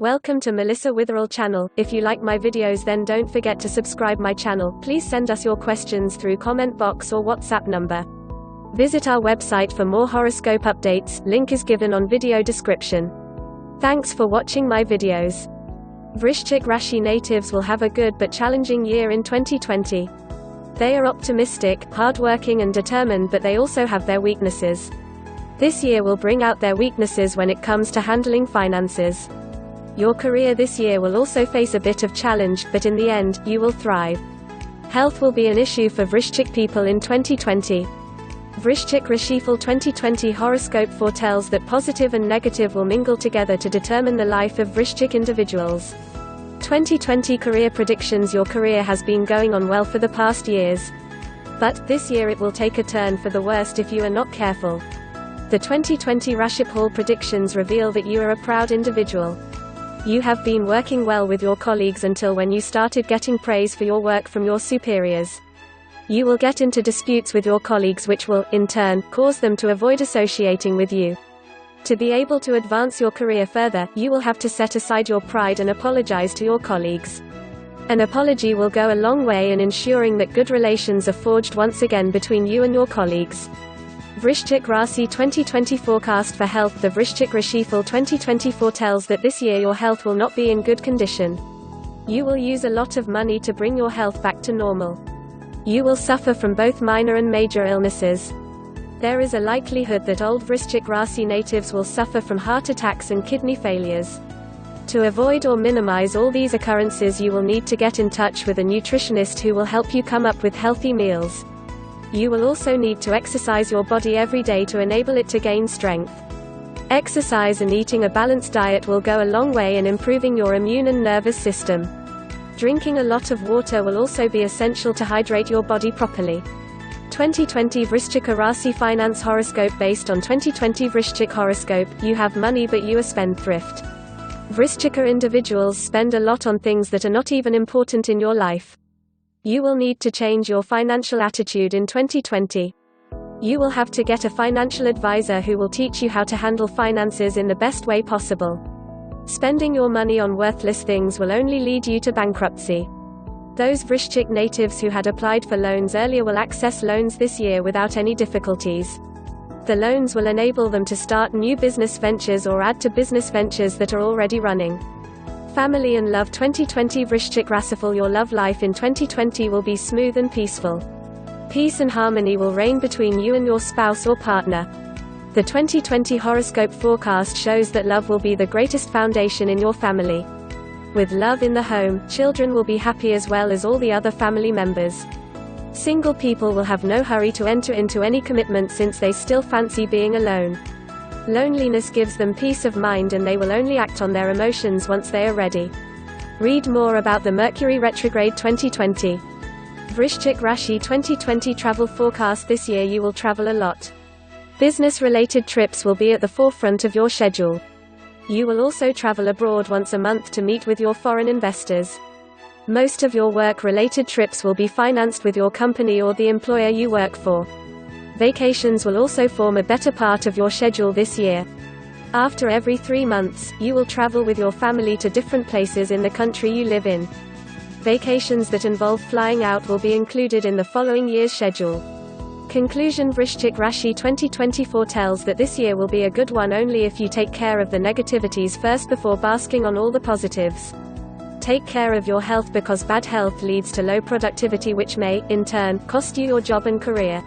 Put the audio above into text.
Welcome to Melissa Witherell channel. If you like my videos, then don't forget to subscribe my channel. Please send us your questions through comment box or WhatsApp number. Visit our website for more horoscope updates, link is given on video description. Thanks for watching my videos. Vrishchik Rashi natives will have a good but challenging year in 2020. They are optimistic, hardworking and determined, but they also have their weaknesses. This year will bring out their weaknesses when it comes to handling finances. Your career this year will also face a bit of challenge, but in the end, you will thrive. Health will be an issue for Vrishchik people in 2020. Vrishchik Rashifal 2020 horoscope foretells that positive and negative will mingle together to determine the life of Vrishchik individuals. 2020 career predictions. Your career has been going on well for the past years. But, this year it will take a turn for the worst if you are not careful. The 2020 Rashifal predictions reveal that you are a proud individual. You have been working well with your colleagues until when you started getting praise for your work from your superiors. You will get into disputes with your colleagues which will, in turn, cause them to avoid associating with you. To be able to advance your career further, you will have to set aside your pride and apologize to your colleagues. An apology will go a long way in ensuring that good relations are forged once again between you and your colleagues. Vrishchik Rashi 2020 forecast for health. The Vrishchik Rashifal 2020 foretells that this year your health will not be in good condition. You will use a lot of money to bring your health back to normal. You will suffer from both minor and major illnesses. There is a likelihood that old Vrishchik Rashi natives will suffer from heart attacks and kidney failures. To avoid or minimize all these occurrences, you will need to get in touch with a nutritionist who will help you come up with healthy meals. You will also need to exercise your body every day to enable it to gain strength. Exercise and eating a balanced diet will go a long way in improving your immune and nervous system. Drinking a lot of water will also be essential to hydrate your body properly. 2020 Vrishchik Rashi finance horoscope. Based on 2020 Vrishchik horoscope, you have money but you are spendthrift. Vrishchika individuals spend a lot on things that are not even important in your life. You will need to change your financial attitude in 2020. You will have to get a financial advisor who will teach you how to handle finances in the best way possible. Spending your money on worthless things will only lead you to bankruptcy. Those Vrishchik natives who had applied for loans earlier will access loans this year without any difficulties. The loans will enable them to start new business ventures or add to business ventures that are already running. Family and love. 2020 Vrishchik Rashifal. Your love life in 2020 will be smooth and peaceful. Peace and harmony will reign between you and your spouse or partner. The 2020 horoscope forecast shows that love will be the greatest foundation in your family. With love in the home, children will be happy as well as all the other family members. Single people will have no hurry to enter into any commitment since they still fancy being alone. Loneliness gives them peace of mind and they will only act on their emotions once they are ready. Read more about the Mercury retrograde 2020. Vrishchik Rashi 2020 travel forecast. This year you will travel a lot. Business-related trips will be at the forefront of your schedule. You will also travel abroad once a month to meet with your foreign investors. Most of your work-related trips will be financed with your company or the employer you work for. Vacations will also form a better part of your schedule this year. After every 3 months, you will travel with your family to different places in the country you live in. Vacations that involve flying out will be included in the following year's schedule. Conclusion. Vrishchik Rashi 2020 foretells that this year will be a good one only if you take care of the negativities first before basking on all the positives. Take care of your health because bad health leads to low productivity which may, in turn, cost you your job and career.